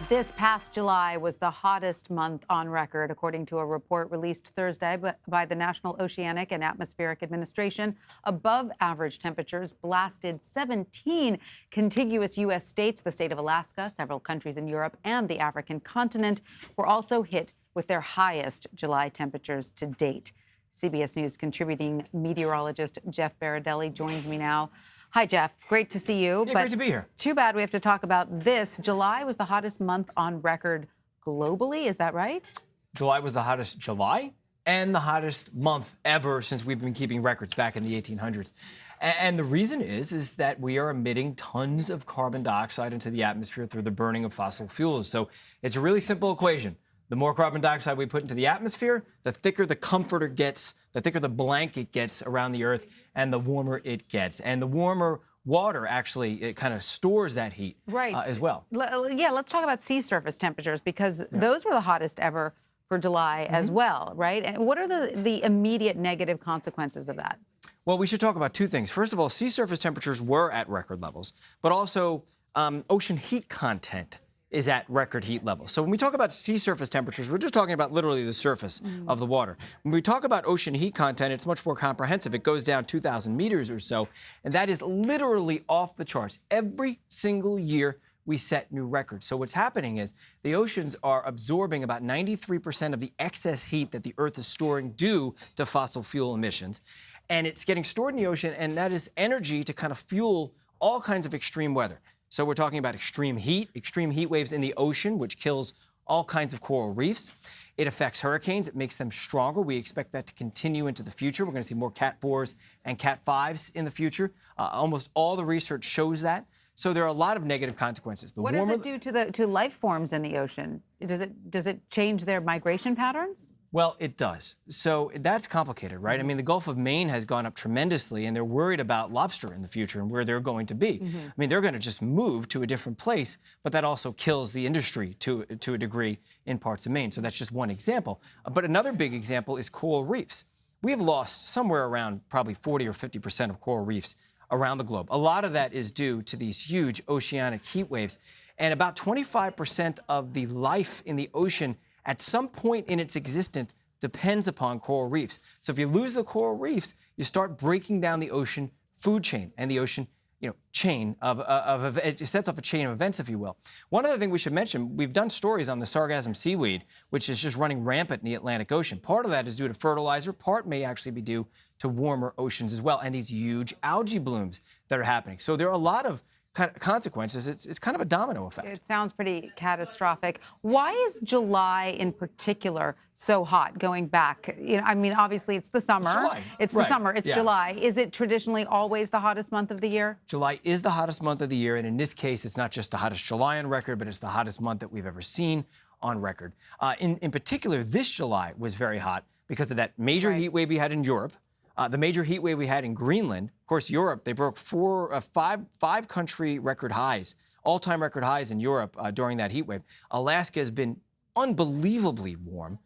This past July was the hottest month on record, according to a report released Thursday by the National Oceanic and Atmospheric Administration. Above average temperatures blasted 17 contiguous U.S. states. The state of Alaska, several countries in Europe, and the African continent were also hit with their highest July temperatures to date. CBS News contributing meteorologist Jeff Berardelli joins me now. Hi, Jeff. Great to see you. Yeah, great to be here. Too bad we have to talk about this. July was the hottest month on record globally. Is that right? July was the hottest July and the hottest month ever since we've been keeping records back in the 1800s. And the reason is that we are emitting tons of carbon dioxide into the atmosphere through the burning of fossil fuels. So it's a really simple equation. The more carbon dioxide we put into the atmosphere, the thicker the comforter gets, the thicker the blanket gets around the Earth, and the warmer it gets. And the warmer water actually, it kind of stores that heat as well. Yeah, let's talk about sea surface temperatures because those were the hottest ever for July as well, right? And what are the immediate negative consequences of that? Well, we should talk about two things. First of all, sea surface temperatures were at record levels, but also ocean heat content is at record heat levels. So when we talk about sea surface temperatures, we're just talking about literally the surface of the water. When we talk about ocean heat content, it's much more comprehensive. It goes down 2,000 meters or so, and that is literally off the charts. Every single year, we set new records. So what's happening is the oceans are absorbing about 93% of the excess heat that the Earth is storing due to fossil fuel emissions. And it's getting stored in the ocean, and that is energy to kind of fuel all kinds of extreme weather. So we're talking about extreme heat waves in the ocean, which kills all kinds of coral reefs. It affects hurricanes. It makes them stronger. We expect that to continue into the future. We're going to see more Cat 4s and Cat 5s in the future. Almost all the research shows that. So there are a lot of negative consequences. What does it do to life forms in the ocean? Does it change their migration patterns? Well, it does. So that's complicated, right? I mean, the Gulf of Maine has gone up tremendously, and they're worried about lobster in the future and where they're going to be. I mean, they're going to just move to a different place, but that also kills the industry to a degree in parts of Maine. So that's just one example. But another big example is coral reefs. We have lost somewhere around probably 40 or 50% of coral reefs around the globe. A lot of that is due to these huge oceanic heat waves, and about 25% of the life in the ocean at some point in its existence depends upon coral reefs. So if you lose the coral reefs, you start breaking down the ocean food chain and the ocean, chain it sets off a chain of events, if you will. One other thing we should mention, we've done stories on the sargassum seaweed, which is just running rampant in the Atlantic Ocean. Part of that is due to fertilizer. Part may actually be due to warmer oceans as well, and these huge algae blooms that are happening. So there are a lot of consequences. It's kind of a domino effect. It sounds pretty catastrophic. Why is July in particular so hot going back? I mean, obviously it's the summer. July. It's the summer. It's July. Is it traditionally always the hottest month of the year? July is the hottest month of the year, and in this case, it's not just the hottest July on record, but it's the hottest month that we've ever seen on record. In particular, this July was very hot because of that major heat wave we had in Europe. The major heat wave we had in Greenland. Of course, Europe, they broke five country record highs, all-time record highs in Europe during that heat wave. Alaska has been unbelievably warm,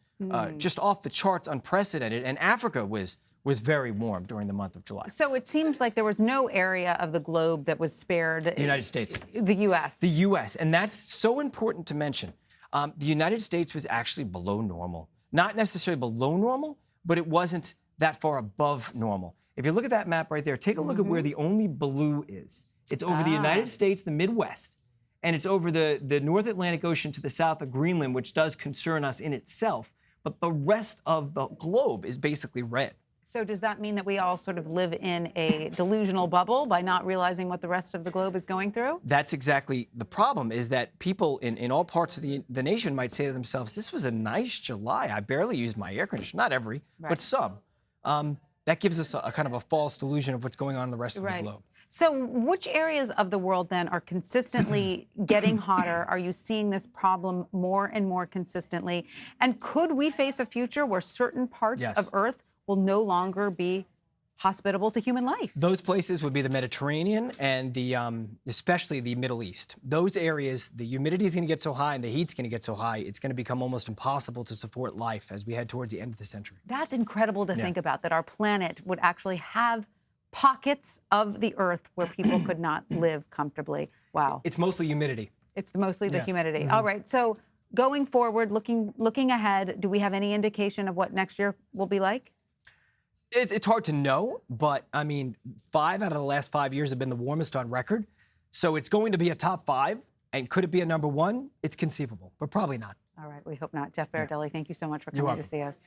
just off the charts, unprecedented. And Africa was very warm during the month of July. So it seems like there was no area of the globe that was spared. The United States. The U.S. The U.S. And that's so important to mention. The United States was actually below normal. Not necessarily below normal, but it wasn't that far above normal. If you look at that map right there, take a look at where the only blue is. It's over the United States, the Midwest, and it's over the North Atlantic Ocean to the south of Greenland, which does concern us in itself. But the rest of the globe is basically red. So does that mean that we all sort of live in a delusional bubble by not realizing what the rest of the globe is going through? That's exactly the problem, is that people in all parts of the nation might say to themselves, this was a nice July. I barely used my air conditioner. Not every, but some. That gives us a kind of a false delusion of what's going on in the rest of the globe. So which areas of the world then are consistently getting hotter? Are you seeing this problem more and more consistently? And could we face a future where certain parts of Earth will no longer be hospitable to human life? Those places would be the Mediterranean and especially the Middle East. Those areas, the humidity is going to get so high and the heat's going to get so high, it's going to become almost impossible to support life as we head towards the end of the century. That's incredible to think about, that our planet would actually have pockets of the Earth where people could not live comfortably. Wow. It's mostly humidity. It's mostly the Yeah. humidity. All right. So going forward, looking ahead, do we have any indication of what next year will be like? It's hard to know, but I mean, 5 out of the last 5 years have been the warmest on record. So it's going to be a top 5. And could it be a number 1? It's conceivable, but probably not. All right. We hope not. Jeff Berardelli, thank you so much for You're coming to welcome. see us.